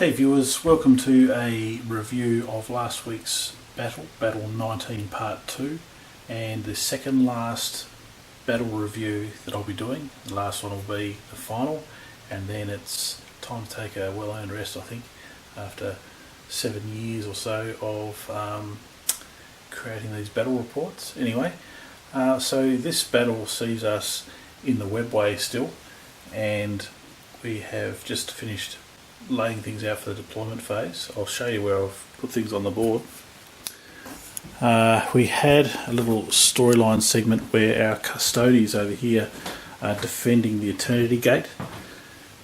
Hey viewers, welcome to a review of last week's Battle 19 Part 2, and the second last battle review that I'll be doing. The last one will be the final, and then it's time to take a well-earned rest, I think, after 7 years or so of creating these battle reports. Anyway, so this battle sees us in the webway still, and we have just finished laying things out for the deployment phase. I'll show you where I've put things on the board. We had a little storyline segment where our custodies over here are defending the Eternity Gate,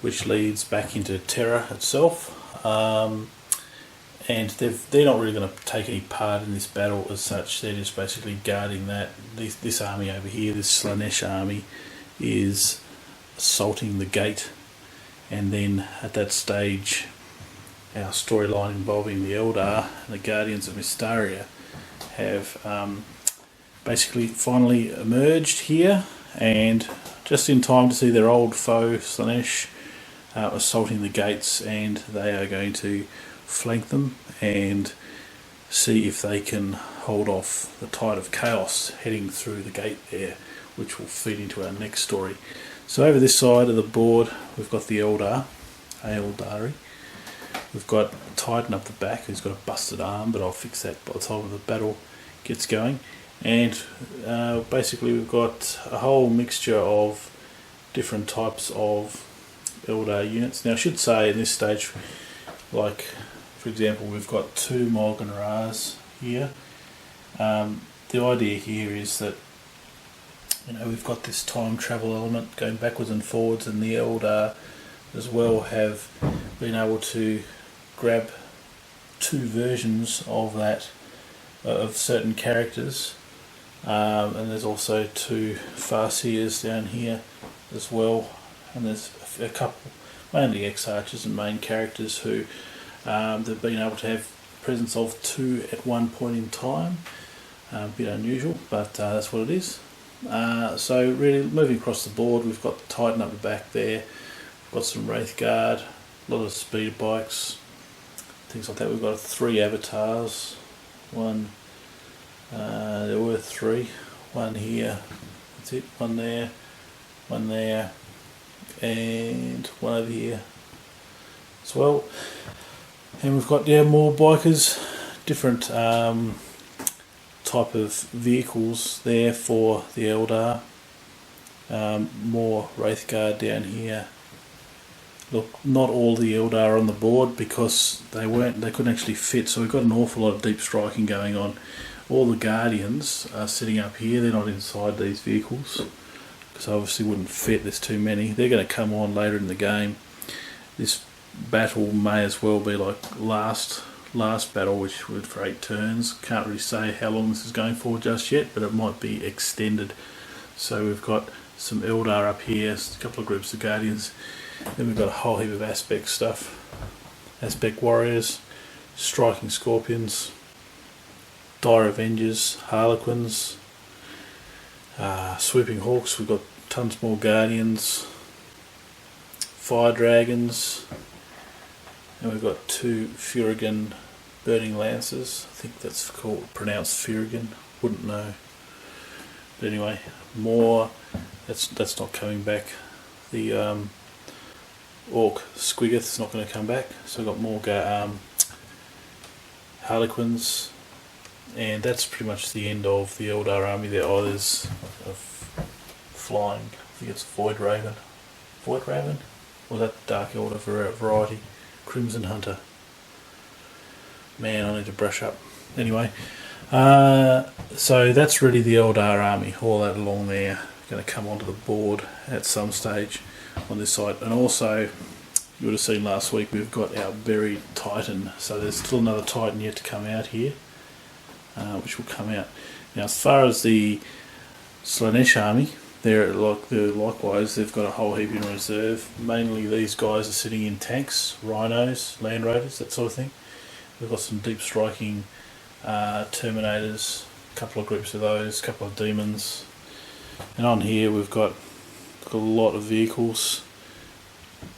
which leads back into Terra itself, and they're not really going to take any part in this battle as such. They're just basically guarding that. This army over here, this Slaanesh army, is assaulting the gate. And then at that stage, our storyline involving the Eldar and the Guardians of Mystaria have basically finally emerged here, and just in time to see their old foe Slaanesh assaulting the gates, and they are going to flank them and see if they can hold off the tide of chaos heading through the gate there, which will feed into our next story. So over this side of the board, we've got the Eldari. We've got Titan up the back, who's got a busted arm, but I'll fix that by the time the battle gets going. And basically we've got a whole mixture of different types of Eldar units. Now I should say in this stage, like for example, we've got 2 Morgan Ras here. The idea here is that we've got this time travel element going backwards and forwards, and the Eldar as well have been able to grab 2 versions of that, of certain characters, and there's also 2 Farseers down here as well, and there's a couple, mainly ex-archers and main characters, who they've been able to have presence of 2 at one point in time. A bit unusual, but that's what it is. So really moving across the board, we've got the Titan up the back there, we've got some Wraith Guard, a lot of speeder bikes, things like that. We've got 3 avatars, there were 3, one here, that's it, one there, and one over here as well. And we've got more bikers, different type of vehicles there for the Eldar. More Wraith Guard down here. Look, not all the Eldar are on the board because they couldn't actually fit, so we've got an awful lot of deep striking going on. All the Guardians are sitting up here, they're not inside these vehicles because obviously wouldn't fit, there's too many. They're going to come on later in the game. This battle may as well be like last battle, which was for 8 turns. Can't really say how long this is going for just yet, but it might be extended. So we've got some Eldar up here, a couple of groups of Guardians, then we've got a whole heap of Aspect stuff, Aspect Warriors, Striking Scorpions, Dire Avengers, Harlequins, Sweeping Hawks. We've got tons more Guardians, Fire Dragons, and we've got 2 Furigan Burning Lances. I think that's pronounced Furigan, wouldn't know. But anyway, more, that's not coming back. The Orc Squiggoth is not going to come back, so we've got more Harlequins, and that's pretty much the end of the Eldar army there. Oh, there's a flying, I think it's Void Raven, or that Dark Elder variety, Crimson Hunter. Man, I need to brush up. Anyway, so that's really the Eldar army, all that along there, going to come onto the board at some stage on this side. And also, you would have seen last week, we've got our buried Titan, so there's still another Titan yet to come out here, which will come out. Now as far as the Slaanesh army, likewise, they've got a whole heap in reserve. Mainly these guys are sitting in tanks, rhinos, Land Rovers, that sort of thing. We've got some deep striking Terminators, a couple of groups of those, a couple of demons. And on here we've got a lot of vehicles,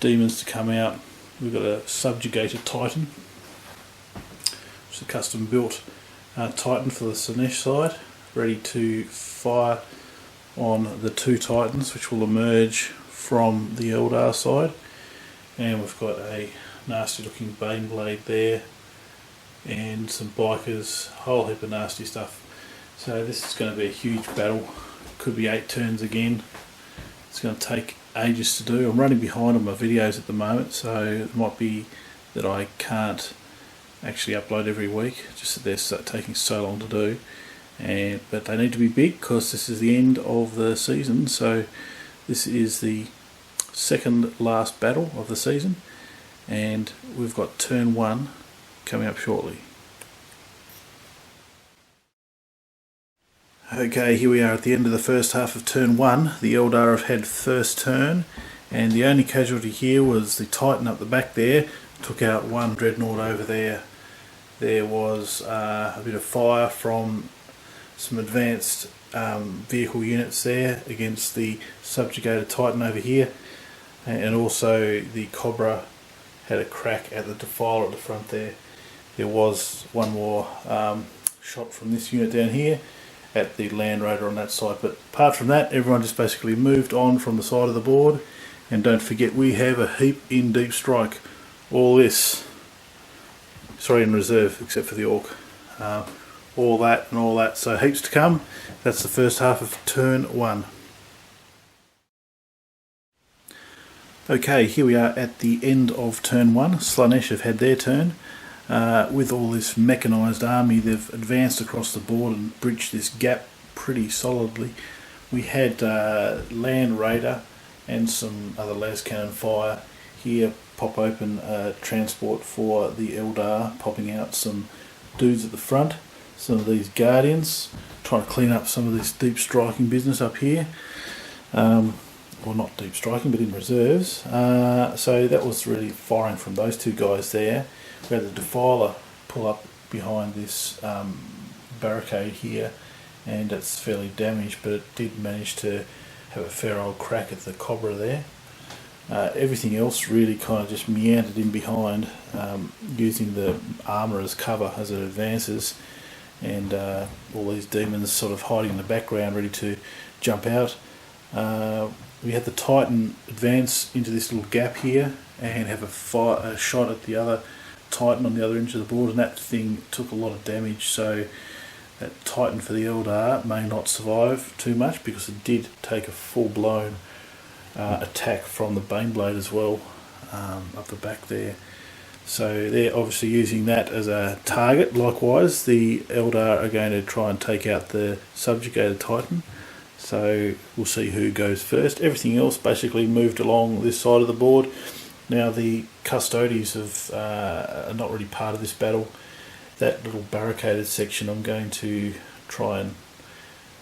demons to come out, we've got a subjugated Titan. It's a custom built Titan for the Slaanesh side, ready to fire on the two Titans which will emerge from the Eldar side. And we've got a nasty looking Baneblade there and some bikers, a whole heap of nasty stuff. So this is going to be a huge battle. Could be 8 turns again. It's going to take ages to do. I'm running behind on my videos at the moment, so it might be that I can't actually upload every week, just that they're taking so long to do. But they need to be big because this is the end of the season, so this is the second last battle of the season, and we've got turn 1 coming up shortly. Okay, here we are at the end of the first half of turn 1. The Eldar have had first turn, and the only casualty here was the Titan up the back there. Took out one Dreadnought over there. There was a bit of fire from some advanced vehicle units there against the subjugated Titan over here, and also the Cobra had a crack at the Defiler at the front there. There was one more shot from this unit down here at the Land Raider on that side, but apart from that everyone just basically moved on from the side of the board. And don't forget, we have a heap in Deep Strike. All this, sorry, in reserve except for the Orc, all that and all that, so heaps to come. That's the first half of turn 1. Okay, here we are at the end of turn 1. Slaanesh have had their turn. With all this mechanised army, they've advanced across the board and bridged this gap pretty solidly. We had Land Raider and some other las cannon fire here pop open a transport for the Eldar, popping out some dudes at the front, some of these Guardians, trying to clean up some of this deep striking business up here. Well, not deep striking, but in reserves. So that was really firing from those two guys there. We had the Defiler pull up behind this barricade here, and it's fairly damaged, but it did manage to have a fair old crack at the Cobra there. Everything else really kind of just meandered in behind, using the armour as cover as it advances, and all these demons sort of hiding in the background ready to jump out. We had the Titan advance into this little gap here and have a shot at the other Titan on the other edge of the board, and that thing took a lot of damage, so that Titan for the Eldar may not survive too much because it did take a full-blown attack from the Baneblade as well, up the back there. So they're obviously using that as a target. Likewise, the Eldar are going to try and take out the subjugated Titan. So we'll see who goes first. Everything else basically moved along this side of the board. Now the Custodies are not really part of this battle. That little barricaded section, I'm going to try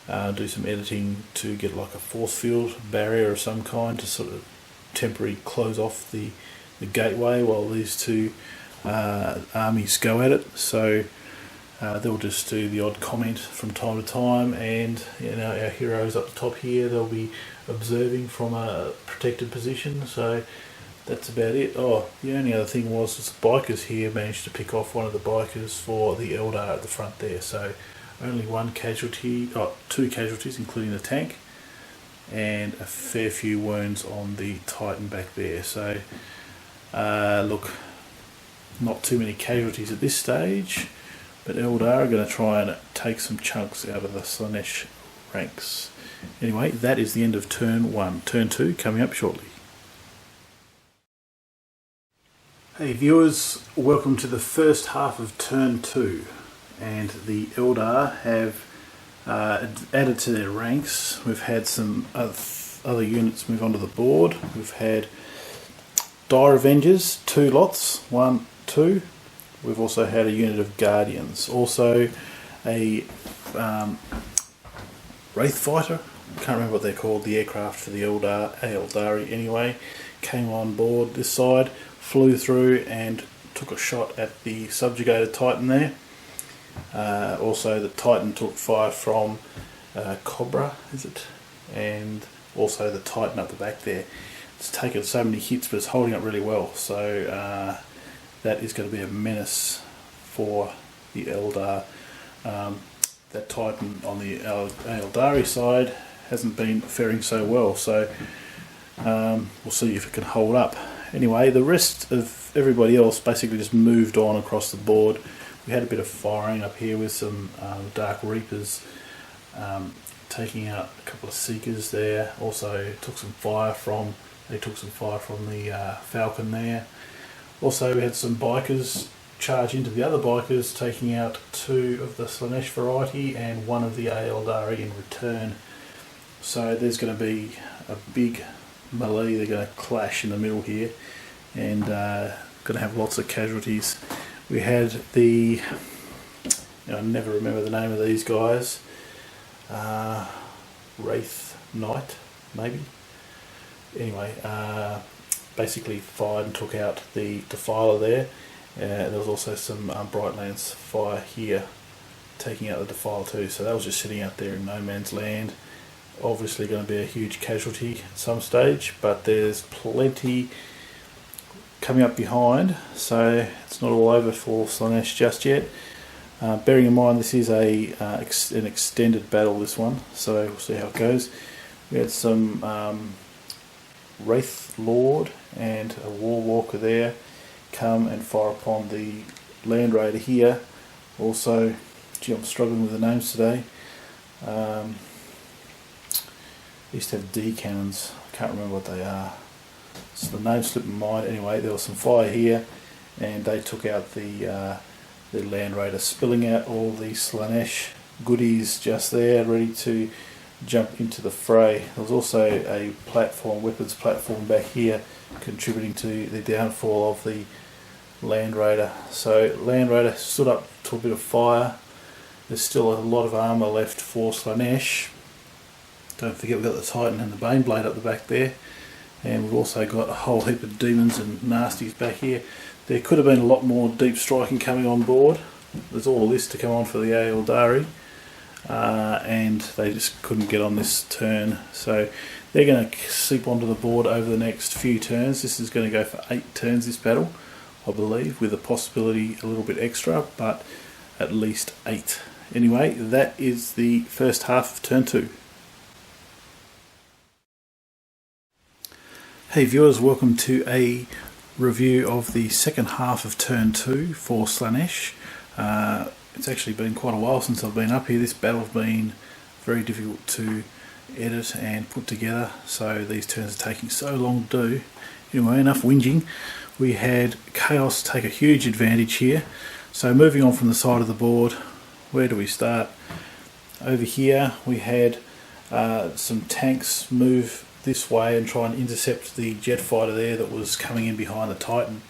and do some editing to get like a force field barrier of some kind to sort of temporarily close off the gateway while these two armies go at it. So they'll just do the odd comment from time to time, and our heroes up the top here, they'll be observing from a protected position. So that's about it. Oh, the only other thing was the bikers here managed to pick off one of the bikers for the Eldar at the front there. So only one casualty, two casualties including the tank, and a fair few wounds on the Titan back there. So look, not too many casualties at this stage, but Eldar are going to try and take some chunks out of the Slaanesh ranks. Anyway, that is the end of turn 1. Turn 2 coming up shortly. Hey viewers, welcome to the first half of turn 2, and the Eldar have added to their ranks. We've had some other units move onto the board. We've had Dire Avengers, 2 lots, 1, 2. We've also had a unit of Guardians, also a Wraith Fighter, I can't remember what they're called, the aircraft for the Eldari anyway, came on board this side, flew through and took a shot at the subjugated Titan there. Also the Titan took fire from Cobra, is it? And also the Titan up the back there. it's taken so many hits, but it's holding up really well. So that is going to be a menace for the Eldar. That Titan on the Eldari side hasn't been faring so well, so we'll see if it can hold up. Anyway, the rest of everybody else basically just moved on across the board. We had a bit of firing up here with some Dark Reapers taking out a couple of Seekers there. Also took some fire from the Falcon there. Also we had some bikers charge into the other bikers, taking out 2 of the Slaanesh variety and 1 of the Eldari in return. So there's going to be a big melee. They're going to clash in the middle here, and going to have lots of casualties. We had the, I never remember the name of these guys, Wraith Knight maybe. Anyway, basically fired and took out the Defiler there. There was also some Brightlands fire here, taking out the Defiler too. So that was just sitting out there in no man's land. Obviously going to be a huge casualty at some stage, but there's plenty coming up behind, so it's not all over for Slaanesh just yet. Bearing in mind this is an extended battle, this one, so we'll see how it goes. We had some Wraith Lord and a War Walker there come and fire upon the Land Raider here. Also, gee, I'm struggling with the names today. Used to have D cannons, I can't remember what they are. So the name slipped my mind. Anyway, there was some fire here, and they took out the Land Raider, spilling out all the Slaanesh goodies just there, ready to jump into the fray. There was also a platform, weapons platform back here, contributing to the downfall of the Land Raider. So Land Raider stood up to a bit of fire. There's still a lot of armour left for Slaanesh. Don't forget we've got the Titan and the Baneblade up the back there, and we've also got a whole heap of demons and nasties back here. There could have been a lot more deep striking coming on board. There's all this to come on for the Eldari, and they just couldn't get on this turn. So they're going to seep onto the board over the next few turns. This is going to go for 8 turns, this battle, I believe, with a possibility a little bit extra, but at least 8. Anyway, that is the first half of turn 2. Hey viewers, welcome to a review of the second half of turn 2 for Slaanesh. It's actually been quite a while since I've been up here. This battle's been very difficult to edit and put together, so these turns are taking so long to do. Anyway, enough whinging. We had Chaos take a huge advantage here. So moving on from the side of the board, where do we start? Over here we had some tanks move this way and try and intercept the jet fighter there that was coming in behind the Titan.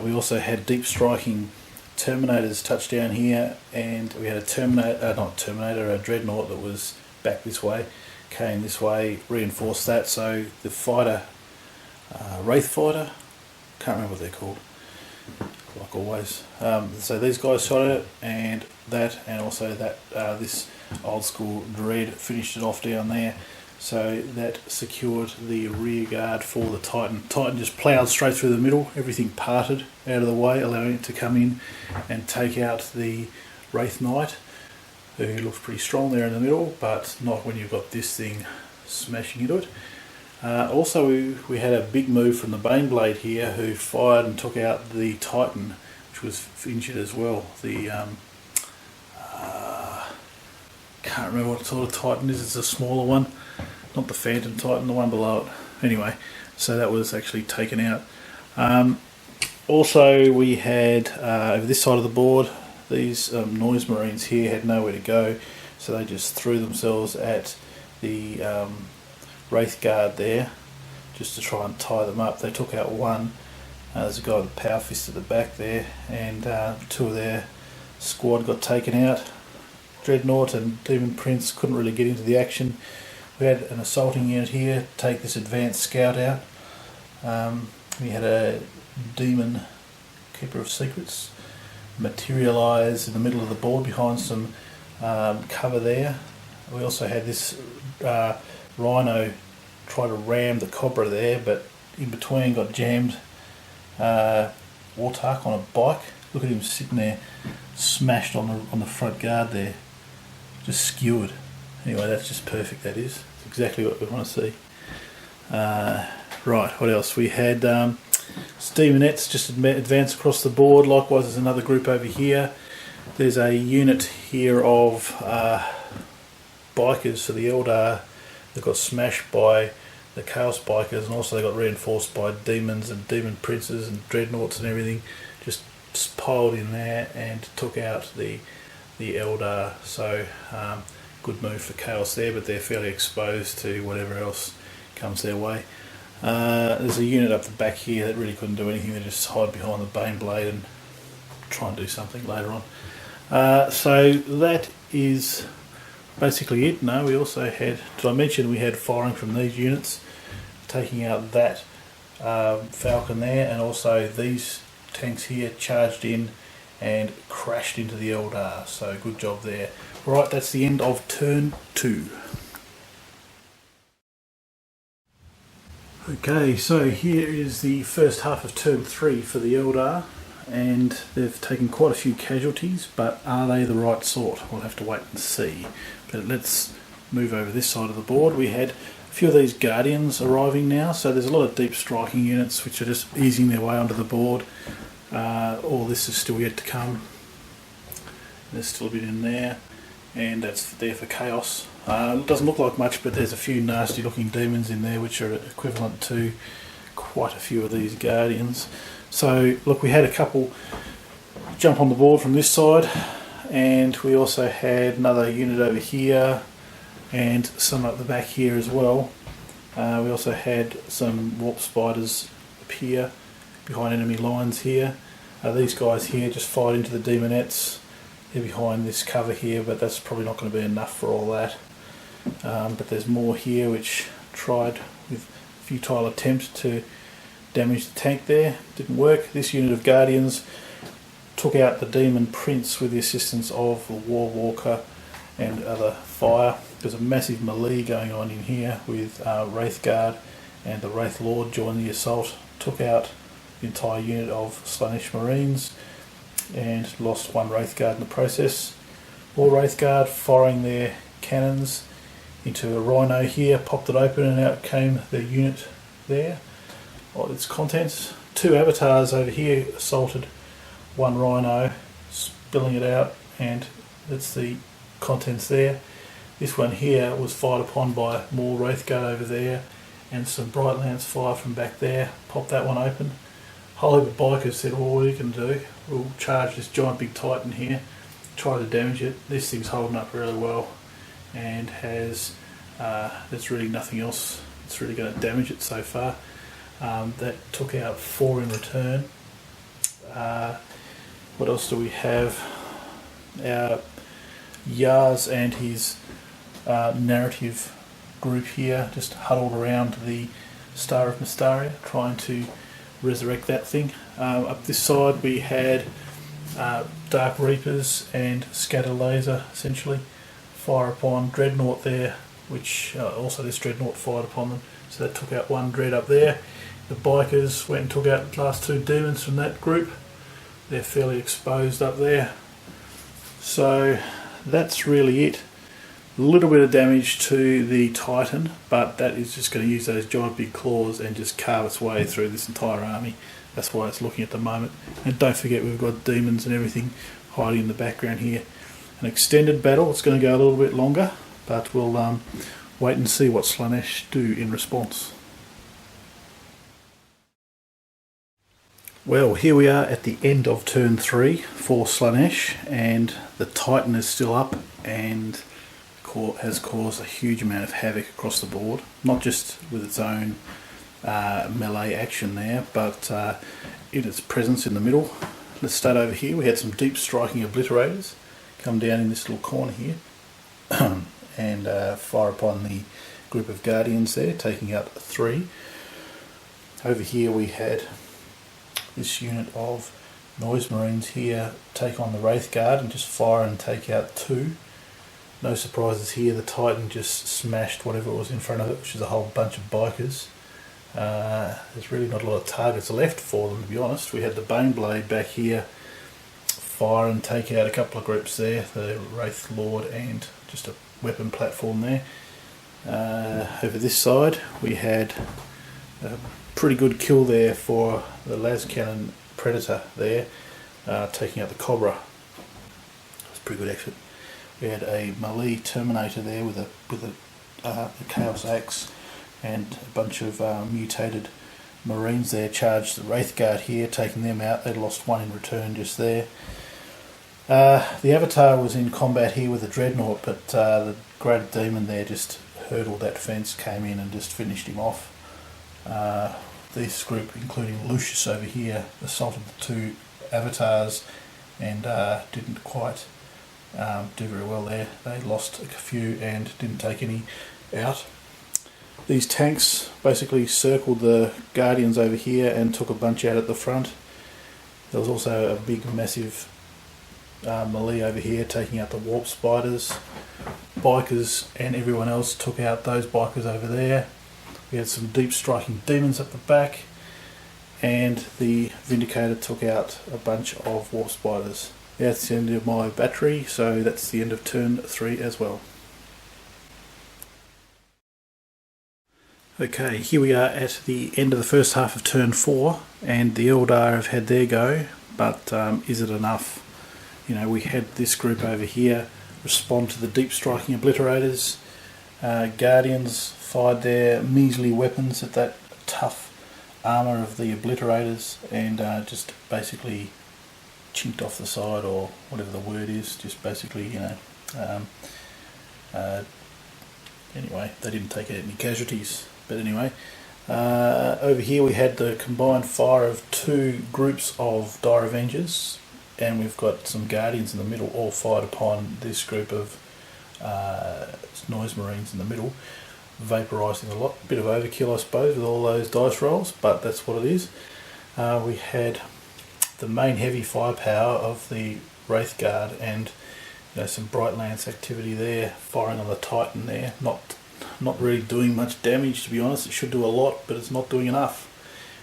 We also had deep striking Terminators touch down here, and we had a a Dreadnought that was back this way, came this way, reinforced that. So the fighter, Wraith fighter, can't remember what they're called, like always. So these guys shot it, and also that this old school Dread finished it off down there. So that secured the rear guard for the Titan. Titan just ploughed straight through the middle, everything parted out of the way, allowing it to come in and take out the Wraith Knight, who looks pretty strong there in the middle, but not when you've got this thing smashing into it. Also we had a big move from the Baneblade here, who fired and took out the Titan, which was injured as well. The can't remember what sort of Titan is. It's a smaller one, not the Phantom Titan, the one below it. Anyway, so that was actually taken out. Also we had over this side of the board, these Noise Marines here had nowhere to go, so they just threw themselves at the Wraith Guard there just to try and tie them up. They took out one. There's a guy with a power fist at the back there, and 2 of their squad got taken out. Dreadnought and Demon Prince couldn't really get into the action. We had an assaulting unit here take this advanced scout out. We had a Demon Keeper of Secrets materialise in the middle of the board behind some cover there. We also had this Rhino try to ram the Cobra there, but in between got jammed. Warthog on a bike. Look at him sitting there, smashed on the front guard there, just skewered. Anyway, that's just perfect. That is. It's exactly what we want to see. Right, what else? We had Demonettes just advance across the board. Likewise, there's another group over here. There's a unit here of bikers. So the Eldar, they got smashed by the Chaos Bikers, and also they got reinforced by demons and demon princes and dreadnoughts and everything. Just piled in there and took out the Eldar. So good move for Chaos there, but they're fairly exposed to whatever else comes their way. There's a unit up the back here that really couldn't do anything. They just hide behind the Bane Blade and try and do something later on. So that is basically it. No, we also had, did I mention we had firing from these units, taking out that Falcon there, and also these tanks here charged in and crashed into the Eldar. So good job there. Right, that's the end of turn 2. Okay, so here is the first half of turn 3 for the Eldar, and they've taken quite a few casualties, but are they the right sort? We'll have to wait and see. But let's move over this side of the board. We had a few of these Guardians arriving now, so there's a lot of deep striking units which are just easing their way onto the board. All this is still yet to come. There's still a bit in there, and that's there for Chaos. It doesn't look like much, but there's a few nasty looking demons in there which are equivalent to quite a few of these Guardians. So look, we had a couple jump on the board from this side, and we also had another unit over here and some at the back here as well. We also had some warp spiders appear behind enemy lines here. These guys here just fired into the Demonettes. They're behind this cover here, but that's probably not going to be enough for all that. But there's more here which tried with futile attempt to damage the tank there. Didn't work. This unit of Guardians took out the Demon Prince with the assistance of the War Walker and other fire. There's a massive melee going on in here with Wraith Guard and the Wraith Lord joined the assault. Took out the entire unit of Slaanesh Marines and lost one Wraith Guard in the process. More Wraith Guard firing their cannons into a Rhino here, popped it open, and out came the unit there. All its contents. 2 avatars over here assaulted one Rhino, spilling it out, and that's the contents there. This one here was fired upon by more Wraith Guard over there, and some Bright Lance fire from back there, popped that one open. A whole heap of bikers said, all we can do, we'll charge this giant big Titan here, try to damage it. This thing's holding up really well and has, there's really nothing else that's really going to damage it so far. That took out 4 in return. What else do we have? Our Yars and his narrative group here just huddled around the Star of Mystaria, trying to resurrect that thing. Up this side we had Dark Reapers and Scatter Laser essentially fire upon Dreadnought there, which also this Dreadnought fired upon them, so that took out one Dread up there. The bikers went and took out the last 2 demons from that group. They're fairly exposed up there. So that's really it. A little bit of damage to the Titan, but that is just going to use those giant big claws and just carve its way through this entire army. That's why it's looking at the moment. And don't forget, we've got demons and everything hiding in the background here. An extended battle. It's going to go a little bit longer, but we'll wait and see what Slaanesh do in response. Well, here we are at the end of turn 3 for Slaanesh, and the Titan is still up and has caused a huge amount of havoc across the board, not just with its own melee action there, but in its presence in the middle. Let's start over here. We had some deep striking obliterators come down in this little corner here and fire upon the group of Guardians there, taking out 3. Over here we had this unit of Noise Marines here take on the Wraith Guard and just fire and take out 2. No surprises here, the Titan just smashed whatever was in front of it, which is a whole bunch of bikers. There's really not a lot of targets left for them, to be honest. We had the Baneblade back here fire and take out a couple of groups there, the Wraith Lord and just a weapon platform there. Over this side we had a pretty good kill there for the las cannon Predator there, taking out the Cobra. It was pretty good action. We had a melee Terminator there with a Chaos Axe and a bunch of mutated Marines there, charged the Wraith Guard here, taking them out. They lost one in return just there. The Avatar was in combat here with the Dreadnought, but the Greater Demon there just hurdled that fence, came in and just finished him off. This group, including Lucius over here, assaulted the two Avatars and didn't quite do very well there. They lost a few and didn't take any out. These tanks basically circled the Guardians over here and took a bunch out at the front. There was also a big massive melee over here taking out the Warp Spiders. Bikers and everyone else took out those bikers over there. We had some deep striking demons at the back, and the Vindicator took out a bunch of Warp Spiders. That's the end of my battery, so that's the end of turn 3 as well. Okay, here we are at the end of the first half of turn 4, and the Eldar have had their go, but is it enough? You know, we had this group over here respond to the deep striking obliterators. Guardians fired their measly weapons at that tough armour of the obliterators and just basically chinked off the side, or whatever the word is, just basically, you know, anyway, they didn't take any casualties. But anyway, over here we had the combined fire of two groups of Dire Avengers, and we've got some Guardians in the middle, all fired upon this group of Noise Marines in the middle, vaporising a lot. Bit of overkill, I suppose, with all those dice rolls, but that's what it is. We had the main heavy firepower of the Wraith Guard, and you know, some Bright Lance activity there, firing on the Titan there. Not really doing much damage, to be honest. It should do a lot, but it's not doing enough.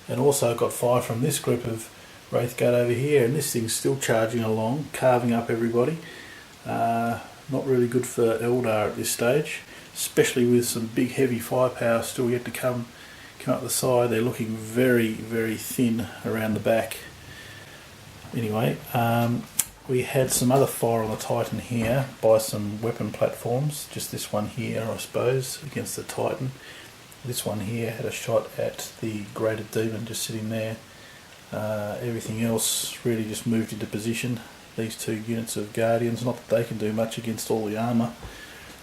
And also got fire from this group of Wraith Guard over here, and this thing's still charging along, carving up everybody. Not really good for Eldar at this stage, especially with some big heavy firepower still yet to come up the side. They're looking very, very thin around the back. Anyway, we had some other fire on the Titan here by some weapon platforms. Just this one here, I suppose, against the Titan. This one here had a shot at the Greater Demon just sitting there. Everything else really just moved into position. These two units of Guardians, not that they can do much against all the armour.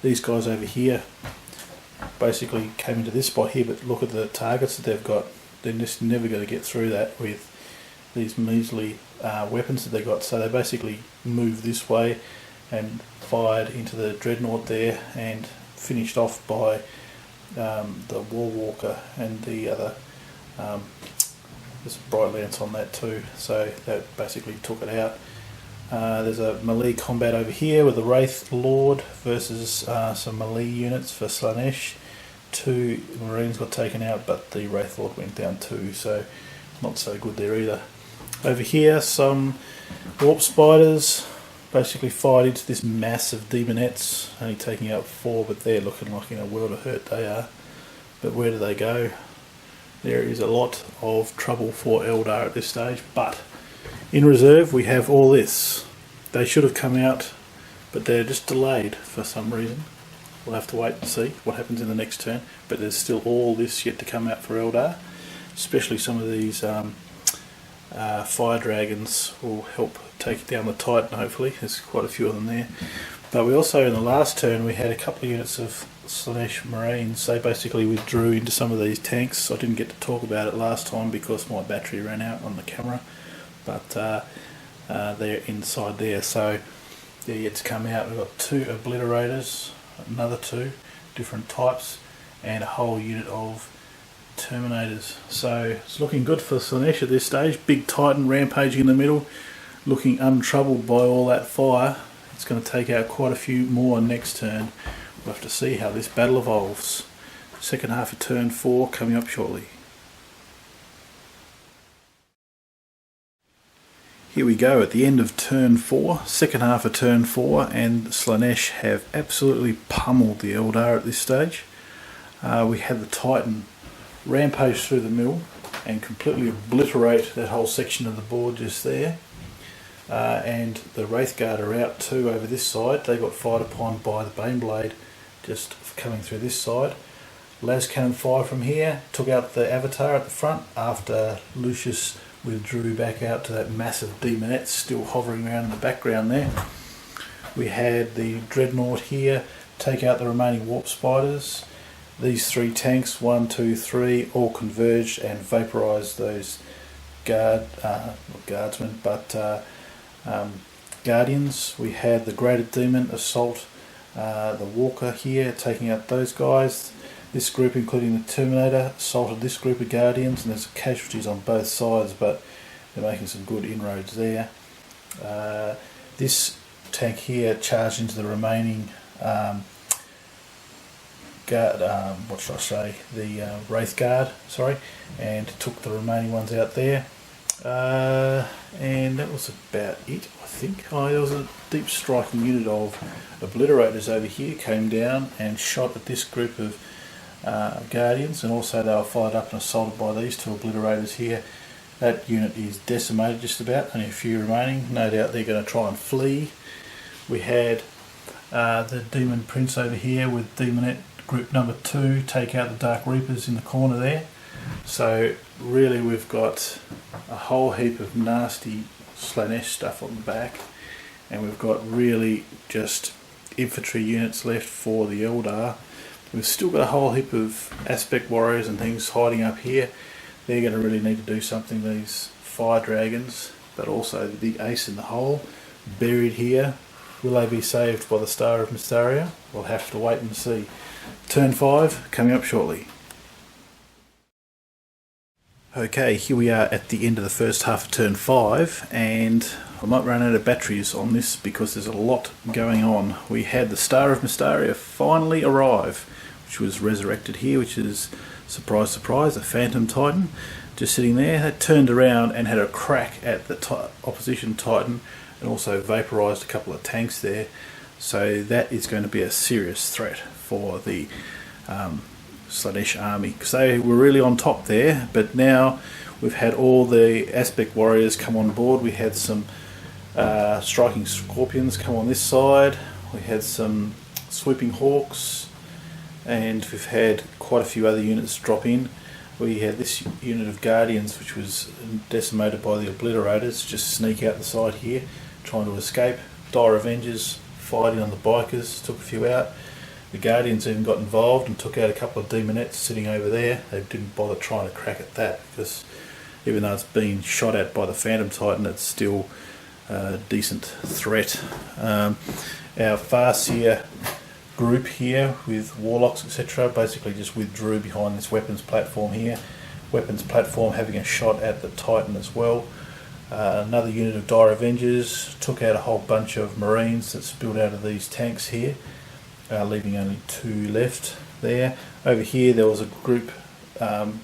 These guys over here basically came into this spot here, but look at the targets that they've got. They're just never going to get through that with these measly weapons that they got. So they basically moved this way and fired into the Dreadnought there and finished off by the Warwalker and the other. There's a Bright Lance on that too, so that basically took it out. There's a melee combat over here with the Wraith Lord versus some melee units for Slaanesh. Two Marines got taken out, but the Wraith Lord went down too, so not so good there either. Over here, some Warp Spiders basically fired into this mass of Demonettes, only taking out 4, but they're looking like in a world of hurt they are. But where do they go? There is a lot of trouble for Eldar at this stage, but in reserve we have all this. They should have come out, but they're just delayed for some reason. We'll have to wait and see what happens in the next turn, but there's still all this yet to come out for Eldar, especially some of these Fire Dragons will help take down the Titan, hopefully. There's quite a few of them there. But we also, in the last turn, we had a couple of units of Slaanesh Marines. They basically withdrew into some of these tanks. I didn't get to talk about it last time because my battery ran out on the camera, but they're inside there, so they're yet to come out. We've got 2 Obliterators, another 2 different types, and a whole unit of Terminators. So it's looking good for Slaanesh at this stage. Big Titan rampaging in the middle, looking untroubled by all that fire. It's going to take out quite a few more next turn. We'll have to see how this battle evolves. Second half of turn 4 coming up shortly. Here we go at the end of turn 4, second half of turn 4, and Slaanesh have absolutely pummeled the Eldar at this stage. We had the Titan rampage through the middle and completely obliterate that whole section of the board just there. And the Wraithguard are out too over this side. They got fired upon by the Baneblade just coming through this side. Las Cannon fire from here, took out the Avatar at the front after Lucius withdrew back out to that massive Demonette still hovering around in the background there. We had the Dreadnought here take out the remaining Warp Spiders. These 3 tanks, 1, 2, 3, all converged and vaporised those not guardsmen, but Guardians. We had the Graded Demon assault the Walker here, taking out those guys. This group, including the Terminator, assaulted this group of Guardians, and there's casualties on both sides, but they're making some good inroads there. This tank here charged into the remaining the Wraith Guard, and took the remaining ones out there. And that was about it, I think. There was a deep striking unit of Obliterators over here, came down and shot at this group of Guardians, and also they were fired up and assaulted by these 2 Obliterators here. That unit is decimated just about, only a few remaining. No doubt they're going to try and flee. We had the Demon Prince over here with Demonette group number 2 take out the Dark Reapers in the corner there. So really we've got a whole heap of nasty Slaanesh stuff on the back, and we've got really just infantry units left for the Eldar. We've still got a whole heap of aspect warriors and things hiding up here. They're going to really need to do something, these fire dragons, but also the big ace in the hole buried here. Will they be saved by the Star of Mystaria? We'll have to wait and see. Turn 5 coming up shortly. Okay, here we are at the end of the first half of turn 5, and I might run out of batteries on this because there's a lot going on. We had the Star of Mystaria finally arrive, which was resurrected here, which is, surprise surprise, a Phantom Titan just sitting there. That turned around and had a crack at the opposition Titan and also vaporised a couple of tanks there. So that is going to be a serious threat for the Slaanesh army, because they were really on top there, but now we've had all the aspect warriors come on board. We had some striking scorpions come on this side, we had some sweeping hawks, and we've had quite a few other units drop in. We had this unit of Guardians which was decimated by the Obliterators, just sneak out the side here trying to escape. Dire Avengers fighting on the bikers, took a few out. The Guardians even got involved and took out a couple of Demonettes sitting over there. They didn't bother trying to crack at that, because even though it's been shot at by the Phantom Titan, it's still a decent threat. Our Farseer group here with Warlocks etc. basically just withdrew behind this weapons platform here. Weapons platform having a shot at the Titan as well. Another unit of Dire Avengers took out a whole bunch of Marines that spilled out of these tanks here. Leaving only 2 left there. Over here there was a group of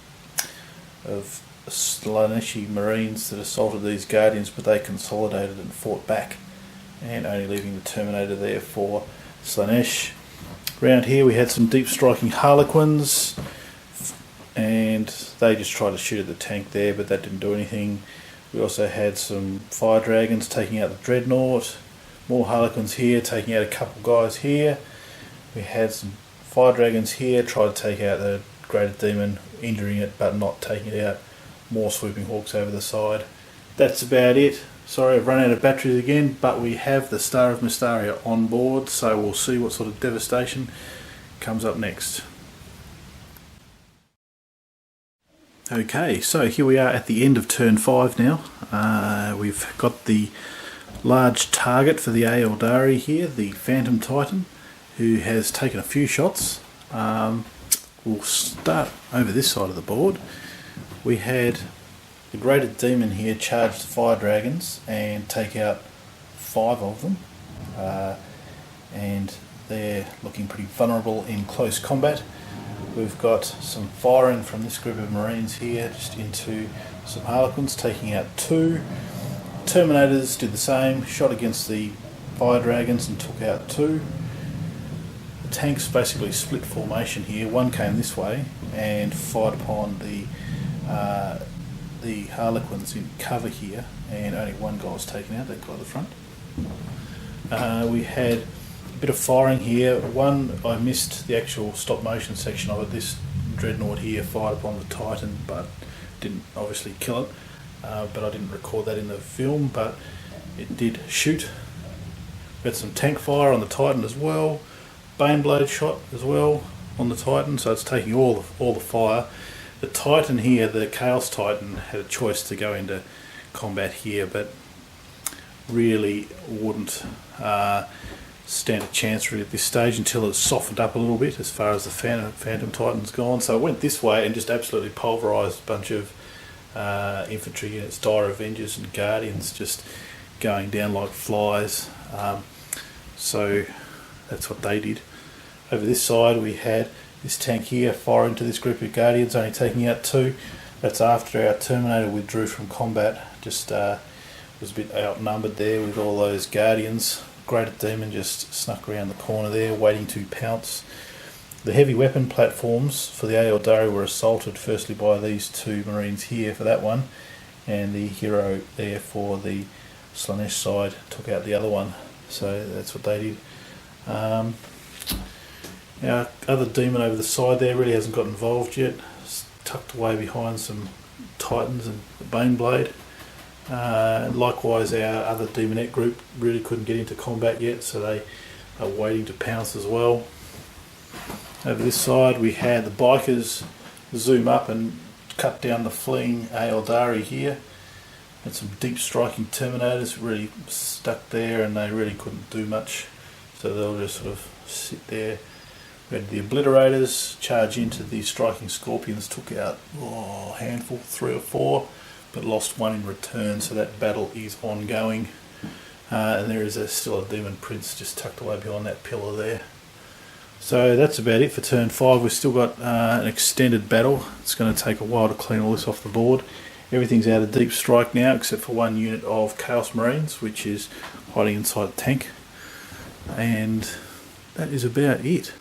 Slaaneshi Marines that assaulted these Guardians, but they consolidated and fought back, and only leaving the Terminator there for Slaanesh. Around here we had some deep striking Harlequins, and they just tried to shoot at the tank there, but that didn't do anything. We also had some Fire Dragons taking out the Dreadnought, more Harlequins here taking out a couple guys here. We had some Fire Dragons here, tried to take out the Graded Demon, injuring it but not taking it out. More Swooping Hawks over the side. That's about it. Sorry, I've run out of batteries again, but we have the Star of Mystaria on board, so we'll see what sort of devastation comes up next. Okay, so here we are at the end of turn 5 now. We've got the large target for the Eldari here, the Phantom Titan, who has taken a few shots. We'll start over this side of the board. We had the Graded Demon here charge the Fire Dragons and take out 5 of them. and they're looking pretty vulnerable in close combat. We've got some firing from this group of Marines here just into some Harlequins, taking out 2. Terminators did the same, shot against the fire dragons and took out 2. The tanks basically split formation here. One came this way and fired upon the Harlequins in cover here, and only one guy was taken out, that guy at the front. We had a bit of firing here. One, I missed the actual stop motion section of it. This dreadnought here fired upon the Titan but didn't obviously kill it, but I didn't record that in the film, but it did shoot. We had some tank fire on the Titan as well, Baneblade shot as well on the Titan, so it's taking all the fire. The Titan here, the Chaos Titan, had a choice to go into combat here, but really wouldn't stand a chance really at this stage until it's softened up a little bit as far as the Phantom Titan's gone. So it went this way and just absolutely pulverised a bunch of infantry units, Dire Avengers and Guardians, just going down like flies. So that's what they did. Over this side we had this tank here fire into this group of Guardians, only taking out 2. That's after our Terminator withdrew from combat. Just was a bit outnumbered there with all those Guardians. Greater Demon just snuck around the corner there, waiting to pounce. The heavy weapon platforms for the Aeldari were assaulted firstly by these 2 Marines here for that one, and the hero there for the Slaanesh side took out the other one. So that's what they did. Our other demon over the side there really hasn't got involved yet. It's tucked away behind some Titans and the Baneblade. Likewise, our other demonette group really couldn't get into combat yet, so they are waiting to pounce as well. Over this side we had the bikers zoom up and cut down the fleeing Aeldari here. Had some deep striking Terminators really stuck there, and they really couldn't do much, so they'll just sort of sit there. We had the Obliterators charge into the striking Scorpions, took out a handful, 3 or 4, but lost 1 in return, so that battle is ongoing. And there is still a Demon Prince just tucked away behind that pillar there. So that's about it for turn 5. We've still got an extended battle. It's going to take a while to clean all this off the board. Everything's out of deep strike now except for 1 unit of Chaos Marines, which is hiding inside a tank. And that is about it.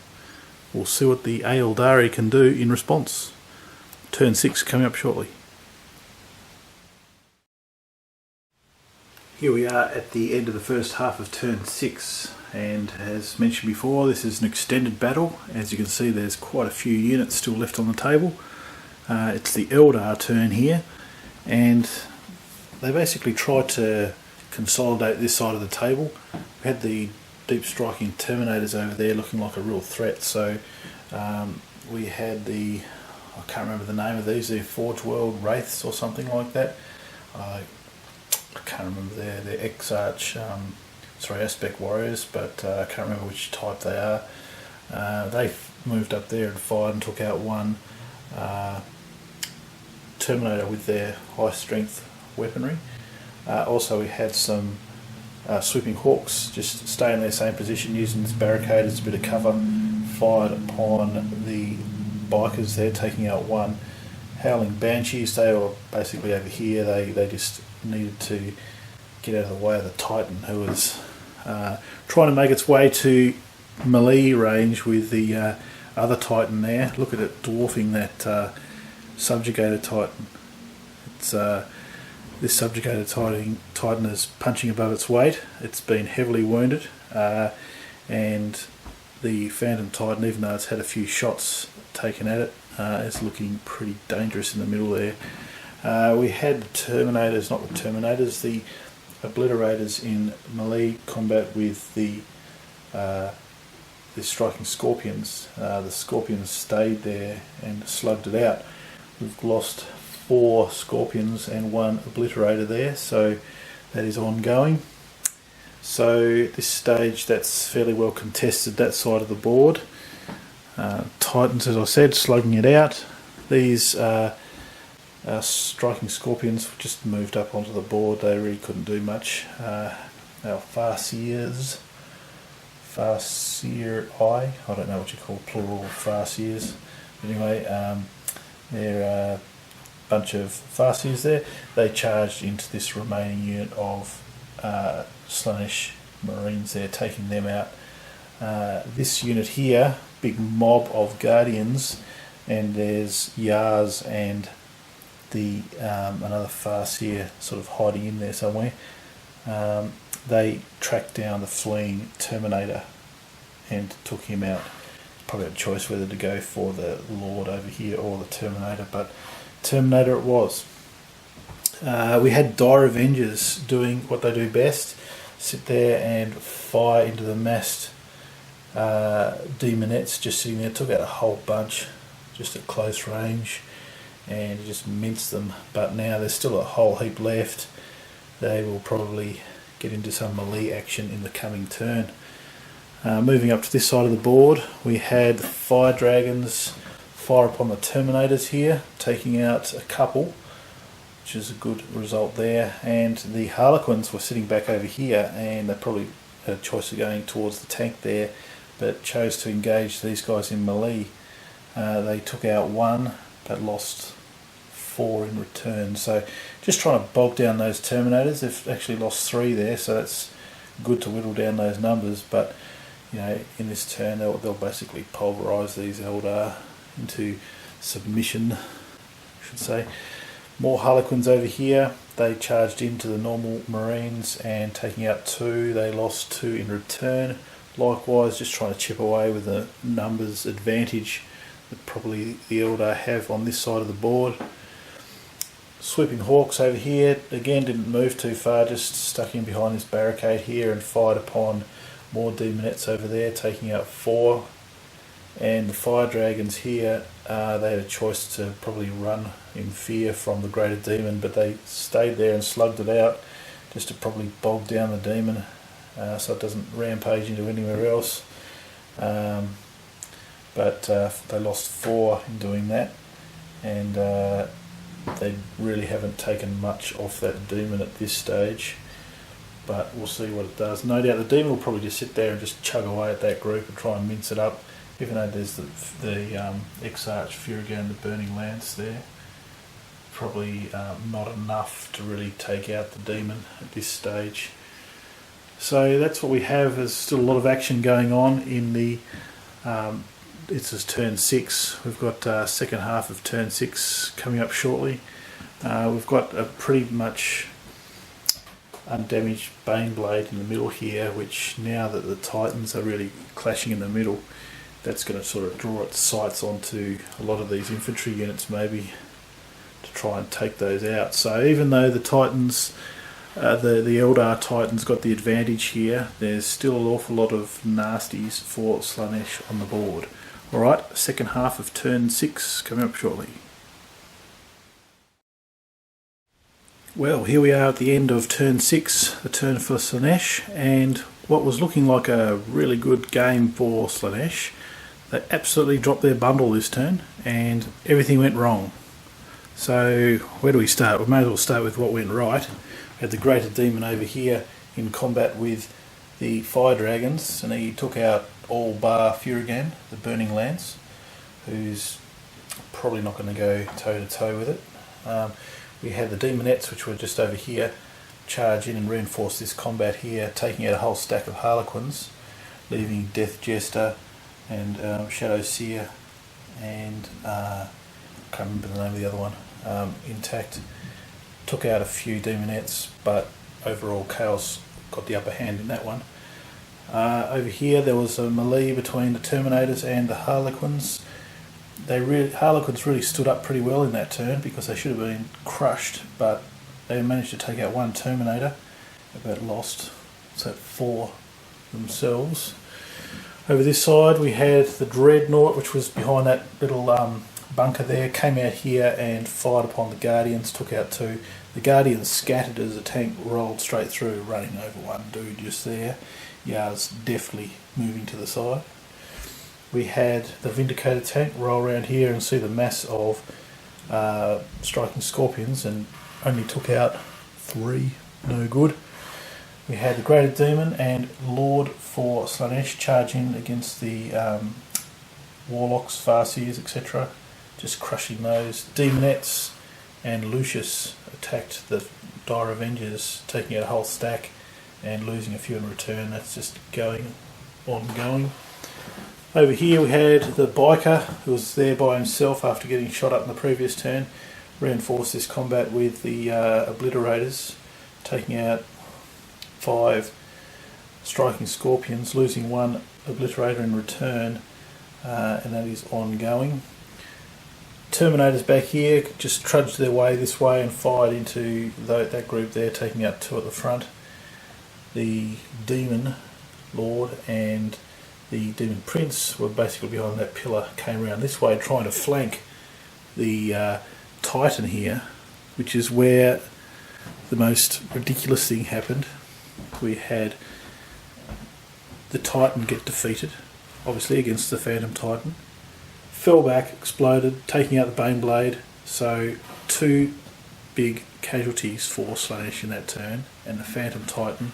We'll see what the Aeldari can do in response. Turn 6 coming up shortly. Here we are at the end of the first half of turn 6, and as mentioned before, this is an extended battle. As you can see, there's quite a few units still left on the table. It's the Eldar turn here, and they basically tried to consolidate this side of the table. We had the deep striking Terminators over there looking like a real threat, so we had the, I can't remember the name of these, they're Forge World Wraiths or something like that. I can't remember their Exarch, Aspect Warriors, but I can't remember which type they are. They moved up there and fired and took out 1 Terminator with their high strength weaponry. Also we had some Swooping Hawks just stay in their same position using this barricade as a bit of cover, fired upon the bikers there, taking out 1. Howling Banshees, they were basically over here. They just needed to get out of the way of the Titan, who was trying to make its way to melee range with the other Titan there. Look at it dwarfing that Subjugator Titan. It's this Subjugated Titan is punching above its weight. It's been heavily wounded, and the Phantom Titan, even though it's had a few shots taken at it, is looking pretty dangerous in the middle there. We had the Terminators, not the Terminators, the Obliterators in melee combat with the striking Scorpions. The Scorpions stayed there and slugged it out. We've lost 4 Scorpions and 1 Obliterator there, so that is ongoing. So at this stage that's fairly well contested, that side of the board. Titans, as I said, slugging it out. These striking Scorpions just moved up onto the board. They really couldn't do much. Our Farseers Farseer I don't know what you call plural Farseers. Anyway, they're a bunch of Farseers there. They charged into this remaining unit of Slaanesh Marines there, taking them out. This unit here, big mob of Guardians, and there's Yars and the another Farseer sort of hiding in there somewhere. They tracked down the fleeing Terminator and took him out. Probably had a choice whether to go for the Lord over here or the Terminator, but Terminator it was. We had Dire Avengers doing what they do best, sit there and fire into the massed demonettes just sitting there. Took out a whole bunch just at close range and just minced them, but now there's still a whole heap left. They will probably get into some melee action in the coming turn. Moving up to this side of the board, we had Fire Dragons fire upon the Terminators here, taking out a couple, which is a good result there, and the Harlequins were sitting back over here, and they probably had a choice of going towards the tank there, but chose to engage these guys in melee. They took out one, but lost 4 in return. So just trying to bog down those Terminators. They've actually lost 3 there, so that's good to whittle down those numbers. But you know, in this turn, they'll basically pulverise these Eldar into submission, I should say. More Harlequins over here. They charged into the normal Marines and taking out 2. They lost 2 in return. Likewise, just trying to chip away with the numbers advantage that probably the Eldar have on this side of the board. Swooping Hawks over here, again didn't move too far, just stuck in behind this barricade here and fired upon more demonettes over there, taking out 4. And the Fire Dragons here, they had a choice to probably run in fear from the greater demon, but they stayed there and slugged it out just to probably bog down the demon so it doesn't rampage into anywhere else. But they lost 4 in doing that, and they really haven't taken much off that demon at this stage, but we'll see what it does. No doubt the demon will probably just sit there and just chug away at that group and try and mince it up, even though there's the Exarch Furigan, the Burning Lance there. Probably not enough to really take out the demon at this stage. So that's what we have. There's still a lot of action going on in the it's turn 6. We've got second half of turn 6 coming up shortly. We've got a pretty much undamaged Baneblade in the middle here, which now that the Titans are really clashing in the middle, that's going to sort of draw its sights onto a lot of these infantry units maybe to try and take those out. So even though the Titans, the Eldar Titans got the advantage here, there's still an awful lot of nasties for Slaanesh on the board. Alright, second half of turn 6 coming up shortly. Well, here we are at the end of turn 6, the turn for Slaanesh, and what was looking like a really good game for Slaanesh, they absolutely dropped their bundle this turn and everything went wrong. So where do we start? We may as well start with what went right. We had the Greater Demon over here in combat with the Fire Dragons, and he took out all bar Furigan, the Burning Lance, who's probably not going to go toe to toe with it. We had the Demonettes, which were just over here, charge in and reinforce this combat here, taking out a whole stack of Harlequins, leaving Death Jester and Shadow Seer and I can't remember the name of the other one, intact. Took out a few Demonettes, but overall Chaos got the upper hand in that one. Over here there was a melee between the Terminators and the Harlequins. Harlequins really stood up pretty well in that turn because they should have been crushed, but they managed to take out one Terminator, but lost, so 4 themselves. Over this side we had the Dreadnought, which was behind that little bunker there, came out here and fired upon the Guardians, took out 2. The Guardians scattered as the tank rolled straight through, running over one dude just there. Yar's deftly moving to the side. We had the Vindicator tank roll around here and see the mass of striking Scorpions and only took out 3, no good. We had the Greater Demon and Lord for Slaanesh charge in against the Warlocks, Farseers, etc. Just crushing those. Demonettes and Lucius attacked the Dire Avengers, taking out a whole stack and losing a few in return. That's just ongoing. Over here we had the biker, who was there by himself after getting shot up in the previous turn. Reinforced this combat with the obliterators, taking out 5 striking scorpions, losing 1 obliterator in return, and that is ongoing. Terminators back here just trudged their way this way and fired into that group there, taking out 2 at the front. The Demon Lord and the Demon Prince were basically behind that pillar, came around this way trying to flank the Titan here, which is where the most ridiculous thing happened. We had the Titan get defeated, obviously against the Phantom Titan, fell back, exploded, taking out the Baneblade, so 2 big casualties for Slaanesh in that turn, and the Phantom Titan,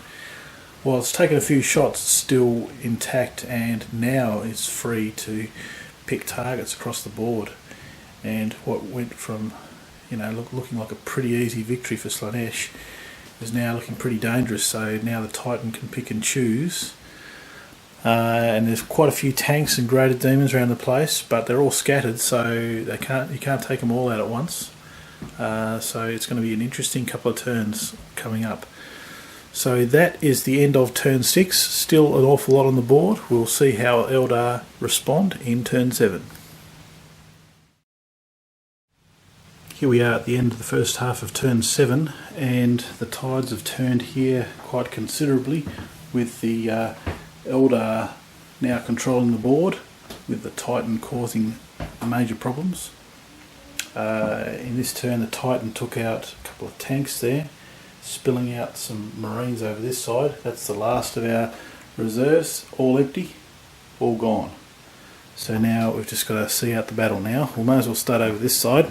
while it's taken a few shots, still intact and now is free to pick targets across the board. And what went from, looking like a pretty easy victory for Slaanesh is now looking pretty dangerous. So now the Titan can pick and choose. And there's quite a few tanks and Greater Demons around the place, but they're all scattered, so you can't take them all out at once. So it's going to be an interesting couple of turns coming up. So that is the end of turn 6. Still an awful lot on the board. We'll see how Eldar respond in turn 7. Here we are at the end of the first half of turn 7, and the tides have turned here quite considerably, with the Eldar now controlling the board, with the Titan causing major problems. In this turn the Titan took out a couple of tanks there, spilling out some Marines over this side. That's the last of our reserves, all empty, all gone. So now we've just got to see out the battle now. We may as well start over this side.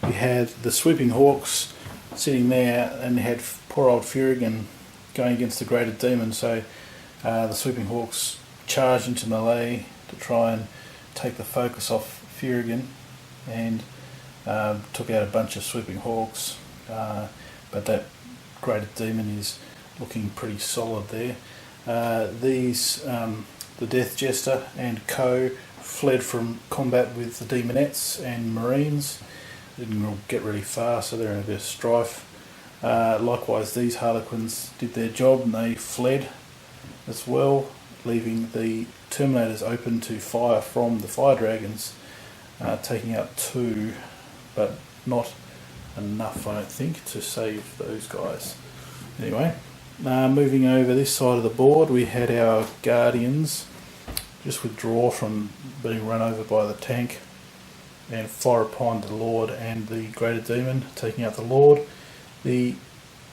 We had the Sweeping Hawks sitting there, and had poor old Furigan going against the Greater Demon, so the Sweeping Hawks charged into melee to try and take the focus off Furigan, and took out a bunch of Sweeping Hawks, but that Greater Demon is looking pretty solid there. The Death Jester and co fled from combat with the Demonettes and Marines. Didn't get really far, so they're in a bit of strife. Likewise, these Harlequins did their job and they fled as well, leaving the Terminators open to fire from the Fire Dragons, taking out 2, but not enough, I don't think, to save those guys. Anyway, moving over this side of the board, we had our Guardians just withdraw from being run over by the tank and fire upon the Lord and the Greater Demon, taking out the Lord. The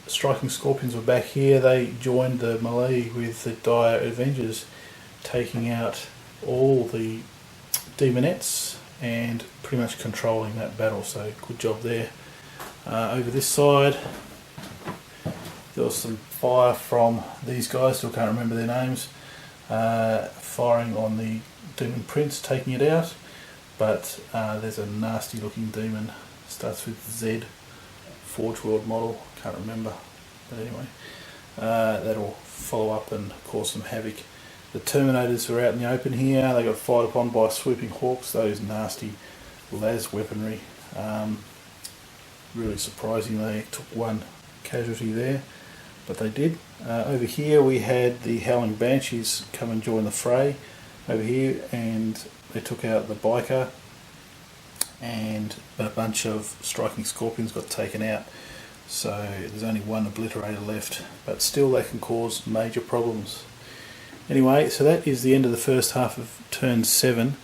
Striking Scorpions were back here. They joined the melee with the Dire Avengers, taking out all the Demonettes and pretty much controlling that battle, so good job there. Over this side there was some fire from these guys, still can't remember their names, firing on the Demon Prince, taking it out, but there's a nasty looking demon, starts with Z, Forge World model, can't remember, but anyway, that'll follow up and cause some havoc. The Terminators were out in the open here, they got fired upon by Sweeping Hawks, those nasty las weaponry. Really surprising they took 1 casualty there, but they did. Over here we had the Howling Banshees come and join the fray over here, and they took out the biker, and a bunch of Striking Scorpions got taken out, so there's only 1 obliterator left, but still they can cause major problems. Anyway, so that is the end of the first half of turn 7.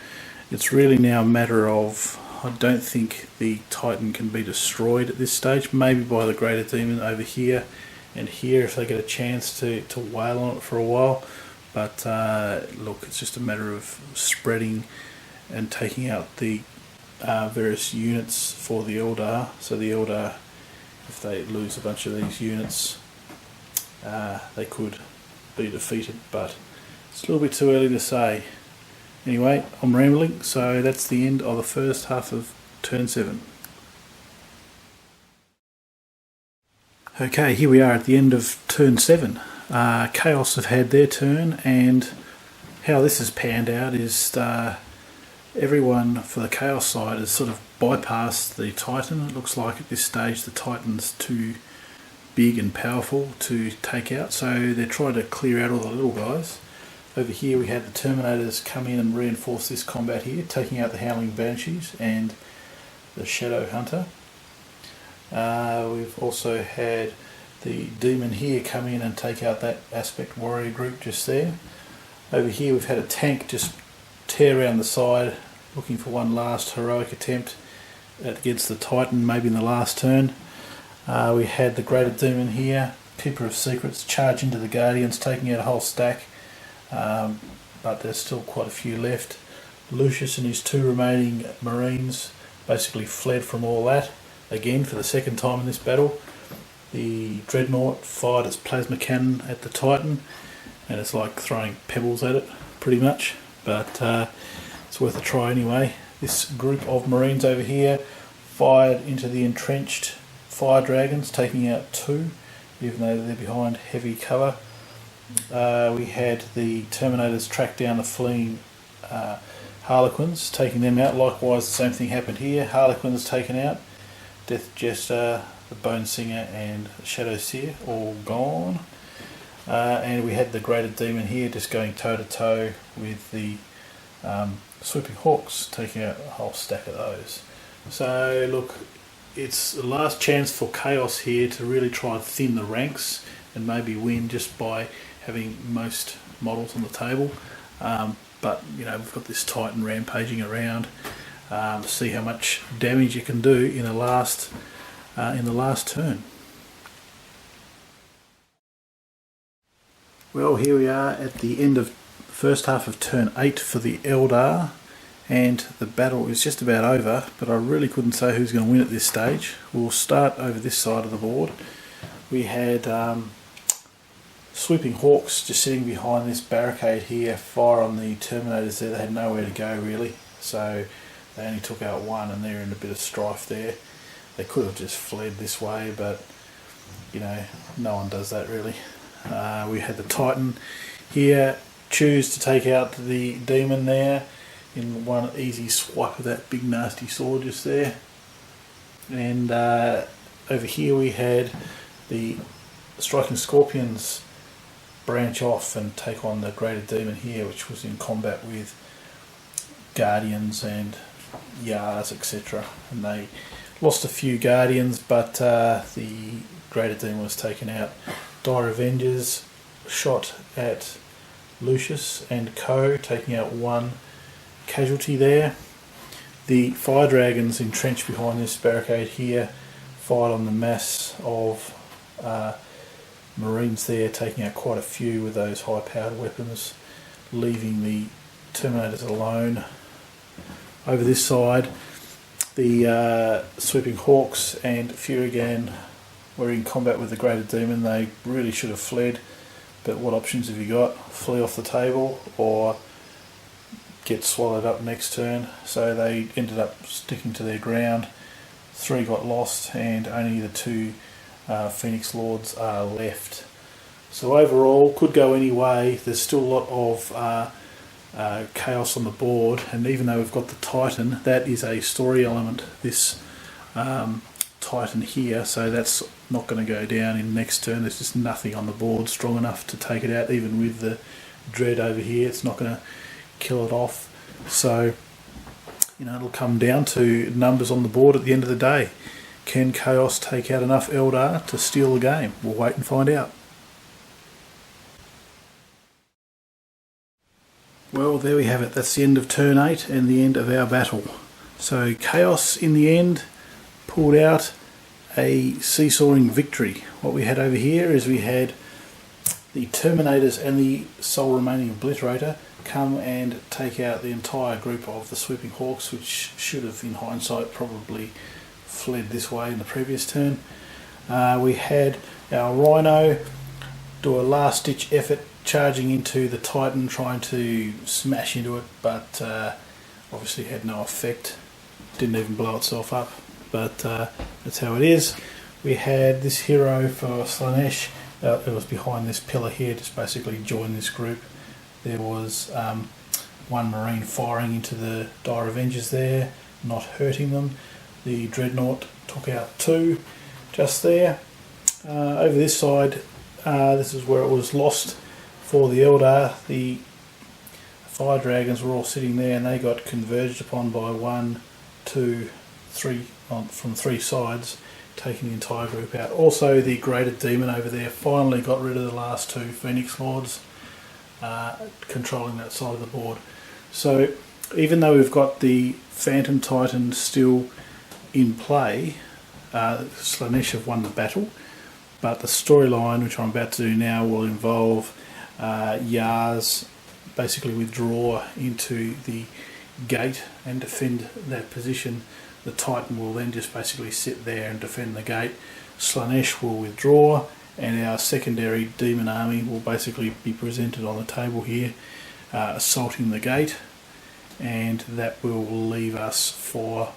It's really now a matter of, I don't think the Titan can be destroyed at this stage, maybe by the Greater Demon over here and here if they get a chance to wail on it for a while, but look, it's just a matter of spreading and taking out the various units for the Eldar. So the Eldar, if they lose a bunch of these units, they could be defeated, but it's a little bit too early to say. Anyway, I'm rambling, so that's the end of the first half of turn 7. Okay, here we are at the end of turn 7. Chaos have had their turn, and how this has panned out is everyone for the Chaos side has sort of bypassed the Titan. It looks like at this stage the Titan's too big and powerful to take out, so they're trying to clear out all the little guys. Over here we had the Terminators come in and reinforce this combat here, taking out the Howling Banshees and the Shadow Hunter. We've also had the Demon here come in and take out that Aspect Warrior group just there. Over here we've had a tank just tear around the side, looking for one last heroic attempt against the Titan, maybe in the last turn. We had the Greater Demon here, Keeper of Secrets, charge into the Guardians, taking out a whole stack, but there's still quite a few left. Lucius and his 2 remaining Marines basically fled from all that, again for the second time in this battle. The Dreadnought fired its plasma cannon at the Titan, and it's like throwing pebbles at it, pretty much, but it's worth a try anyway. This group of Marines over here fired into the entrenched Fire Dragons, taking out 2, even though they're behind heavy cover. We had the Terminators track down the fleeing Harlequins, taking them out. Likewise, the same thing happened here. Harlequins taken out. Death Jester, the Bone Singer and Shadow Seer all gone. And we had the Greater Demon here just going toe to toe with the Swooping Hawks, taking out a whole stack of those. So look, it's the last chance for Chaos here to really try and thin the ranks and maybe win just by having most models on the table. But you know, we've got this Titan rampaging around. See how much damage you can do in the last turn. Well, here we are at the end of the first half of turn 8 for the Eldar, and the battle is just about over, but I really couldn't say who's going to win at this stage. We'll start over this side of the board. We had Swooping Hawks just sitting behind this barricade here, fire on the Terminators there. They had nowhere to go really, so they only took out 1 and they're in a bit of strife there. They could have just fled this way, but you know, no one does that really. We had the Titan here choose to take out the Demon there in one easy swipe of that big nasty sword just there. And over here we had the Striking Scorpions branch off and take on the Greater Demon here, which was in combat with Guardians and Yars, etc. And they lost a few Guardians, but the Greater Demon was taken out. Dire Avengers shot at Lucius and Co, taking out 1 casualty there. The Fire Dragons entrenched behind this barricade here fired on the mass of Marines there, taking out quite a few with those high powered weapons, leaving the Terminators alone. Over this side, the Swooping Hawks and Furigan were in combat with the Greater Demon. They really should have fled, but what options have you got? Flee off the table or get swallowed up next turn? So they ended up sticking to their ground. 3 got lost and only the 2 Phoenix Lords are left. So overall, could go any way. There's still a lot of chaos on the board, and even though we've got the Titan, that is a story element, this Titan here, so that's not going to go down in next turn. There's just nothing on the board strong enough to take it out. Even with the Dread over here, it's not going to kill it off. So you know, it'll come down to numbers on the board at the end of the day. Can Chaos take out enough Eldar to steal the game? We'll wait and find out. Well, there we have it. That's the end of turn 8 and the end of our battle. So Chaos in the end pulled out a seesawing victory. What we had over here is we had the Terminators and the sole remaining Obliterator come and take out the entire group of the Swooping Hawks, which should have in hindsight probably fled this way in the previous turn. We had our Rhino do a last ditch effort charging into the Titan, trying to smash into it, but obviously had no effect, didn't even blow itself up, but that's how it is. We had this hero for Slaanesh. It was behind this pillar here, just basically joined this group. There was one Marine firing into the Dire Avengers there, not hurting them. The Dreadnought took out 2 just there. Over this side, this is where it was lost for the Eldar. The Fire Dragons were all sitting there and they got converged upon by 1, 2, 3 from 3 sides, taking the entire group out. Also the Graded Demon over there finally got rid of the last 2 Phoenix Lords, controlling that side of the board. So even though we've got the Phantom Titan still in play, Slaanesh have won the battle, but the storyline, which I'm about to do now, will involve Yars basically withdraw into the gate and defend that position. The Titan will then just basically sit there and defend the gate. Slaanesh will withdraw, and our secondary demon army will basically be presented on the table here, assaulting the gate, and that will leave us for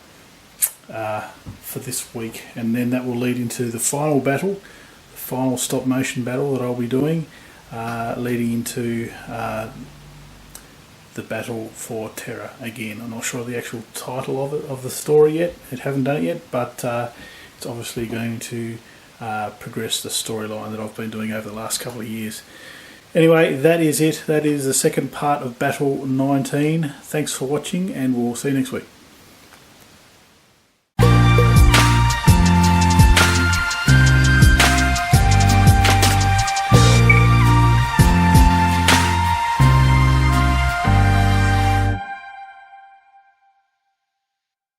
this week. And then that will lead into the final battle, the final stop motion battle that I'll be doing, leading into the battle for Terra again. I'm not sure the actual title of the story yet. I haven't done it yet, but it's obviously going to progress the storyline that I've been doing over the last couple of years. Anyway, that is it. That is the second part of Battle 19. Thanks for watching, and we'll see you next week.